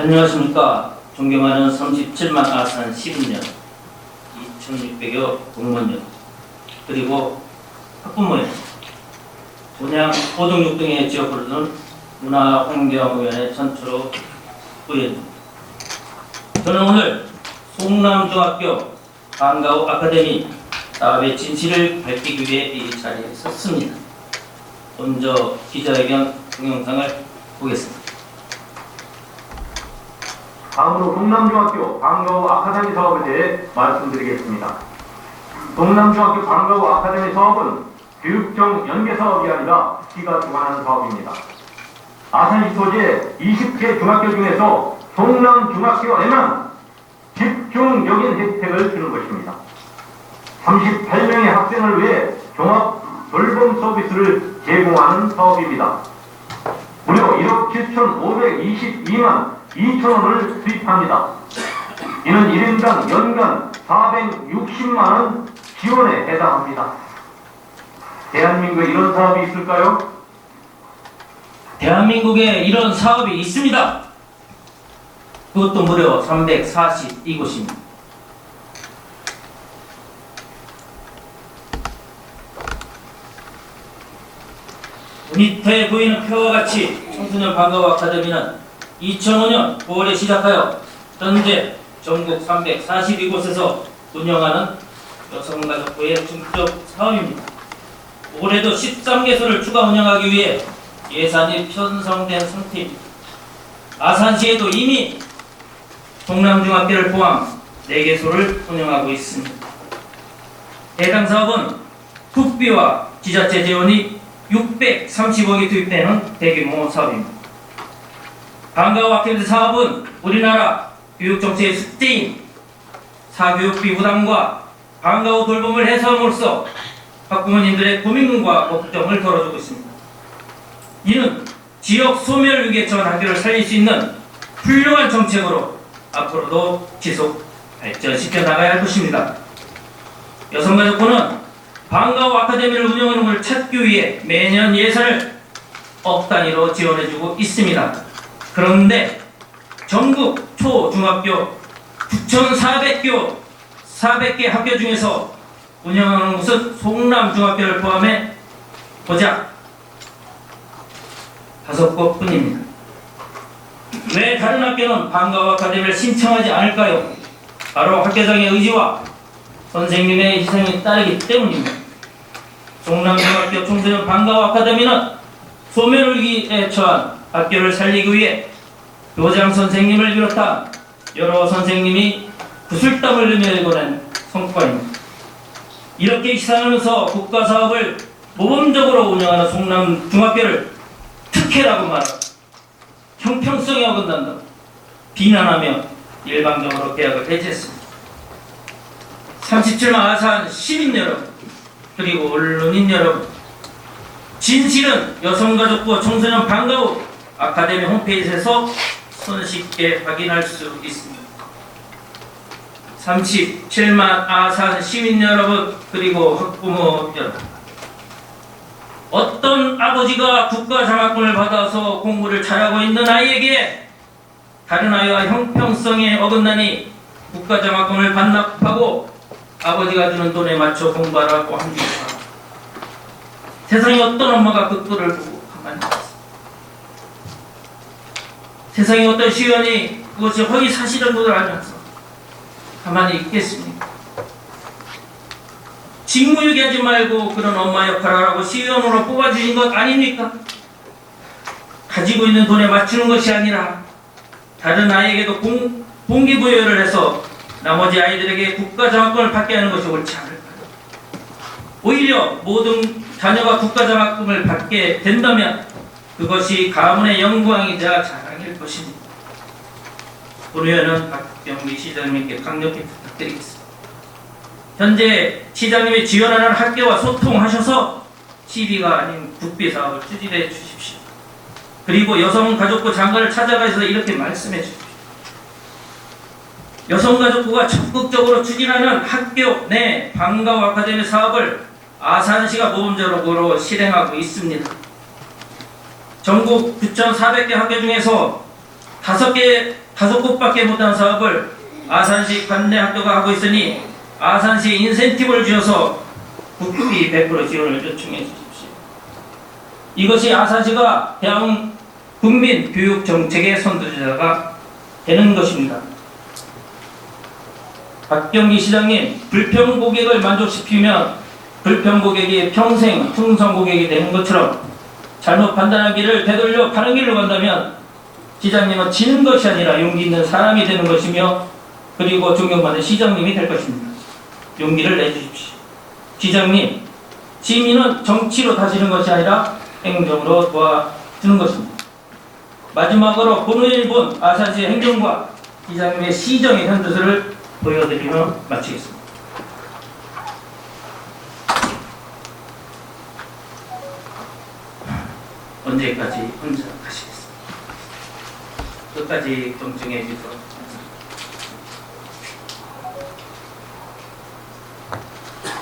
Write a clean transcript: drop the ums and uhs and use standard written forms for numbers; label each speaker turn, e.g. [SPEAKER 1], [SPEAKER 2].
[SPEAKER 1] 안녕하십니까. 존경하는 37만 아산 시민여, 2600여 공무원여, 그리고 학부모여, 분양 고등육 등의 지역구를 두는 문화환경위원회 전철호 의원입니다. 저는 오늘 송남중학교 방과후 아카데미 사업의 진실을 밝히기 위해 이 자리에 섰습니다. 먼저 기자회견 동영상을 보겠습니다.
[SPEAKER 2] 다음으로 동남중학교 방과후 아카데미 사업에 대해 말씀드리겠습니다. 동남중학교 방과후 아카데미 사업은 교육청 연계 사업이 아니라 시가 주관하는 사업입니다. 아산시 소재 20개 중학교 중에서 동남중학교에만 집중적인 혜택을 주는 것입니다. 38명의 학생을 위해 종합 돌봄 서비스를 제공하는 사업입니다. 무려 1억 7,522만 2천원을 수입합니다. 이는 1인당 연간 460만원 지원에 해당합니다. 대한민국에 이런 사업이 있을까요?
[SPEAKER 1] 대한민국에 이런 사업이 있습니다. 그것도 무려 342곳입니다. 밑에 보이는 표와 같이 청소년 방과후 아카데미는 2005년 9월에 시작하여 현재 전국 342곳에서 운영하는 여성가족부의 중점 사업입니다. 올해도 13개소를 추가 운영하기 위해 예산이 편성된 상태입니다. 아산시에도 이미 동남중학교를 포함 4개소를 운영하고 있습니다. 해당 사업은 국비와 지자체 재원이 630억이 투입되는 대규모 사업입니다. 방과후 아카데미 사업은 우리나라 교육정책의 숙제인 사교육비 부담과 방과후 돌봄을 해소함으로써 학부모님들의 고민과 걱정을 덜어주고 있습니다. 이는 지역 소멸 위기에 처한 학교를 살릴 수 있는 훌륭한 정책으로 앞으로도 지속 발전시켜 나가야 할 것입니다. 여성가족부는 방과후 아카데미를 운영하는 것을 찾기 위해 매년 예산을 억 단위로 지원해주고 있습니다. 그런데 전국 초, 중학교 9,400개 학교 중에서 운영하는 곳은 송남중학교를 포함해 고작 5곳뿐입니다. 왜 다른 학교는 방과후 아카데미를 신청하지 않을까요? 바로 학교장의 의지와 선생님의 희생이 따르기 때문입니다. 송남중학교 청소년 방과후 아카데미는 소멸위기에 처한 학교를 살리기 위해 교장 선생님을 비롯한 여러 선생님이 구슬땀을 흘리며 이뤄낸 성과입니다. 이렇게 시상하면서 국가사업을 모범적으로 운영하는 송남중학교를 특혜라고 말하고 형평성에 어긋난다 비난하며 일방적으로 계약을 해지했습니다. 37만 아산 시민 여러분, 그리고 언론인 여러분, 진실은 여성가족부 청소년 방과후 아카데미 홈페이지에서 손쉽게 확인할 수 있습니다. 37만 아산 시민 여러분, 그리고 학부모 여러분, 어떤 아버지가 국가장학금을 받아서 공부를 잘하고 있는 아이에게 다른 아이와 형평성에 어긋나니 국가장학금을 반납하고 아버지가 주는 돈에 맞춰 공부하라고 합니다. 세상에 어떤 엄마가 그 꼴을 보고 가만히 있습니다. 세상에 어떤 시의원이 그것이 허위사실인 것을 알면서 가만히 있겠습니까? 직무유기하지 말고 그런 엄마 역할을 하라고 시의원으로 뽑아주신 것 아닙니까? 가지고 있는 돈에 맞추는 것이 아니라 다른 아이에게도 동기부여를 해서 나머지 아이들에게 국가장학금을 받게 하는 것이 옳지 않을까요? 오히려 모든 자녀가 국가장학금을 받게 된다면 그것이 가문의 영광이자 자랑일 것입니다. 본 의원은 박병기 시장님께 강력히 부탁드리겠습니다. 현재 시장님이 지원하는 학교와 소통하셔서 시비가 아닌 국비 사업을 추진해 주십시오. 그리고 여성가족부 장관을 찾아가서 이렇게 말씀해 주십시오. 여성가족부가 적극적으로 추진하는 학교 내 방과후 아카데미 사업을 아산시가 모범적으로 실행하고 있습니다. 전국 9,400개 학교 중에서 5 5곳밖에 못한 사업을 아산시 관내학교가 하고 있으니 아산시 인센티브를 주어서 국비 100% 지원을 요청해 주십시오. 이것이 아산시가 대한 국민 교육 정책의 선두주자가 되는 것입니다. 박병기 시장님, 불평 고객을 만족시키면 불평 고객이 평생 충성 고객이 되는 것처럼 잘못 판단하기를 되돌려 바른 길로 간다면 시장님은 지는 것이 아니라 용기 있는 사람이 되는 것이며 그리고 존경받는 시장님이 될 것입니다. 용기를 내주십시오. 시장님, 시민은 정치로 다지는 것이 아니라 행정으로 도와주는 것입니다. 마지막으로 본을 본 아산시 행정과 시장님의 시정의 현주소를 보여드리며 마치겠습니다. 언제까지 혼자 가시겠습니다. 끝까지 경청해 주셔서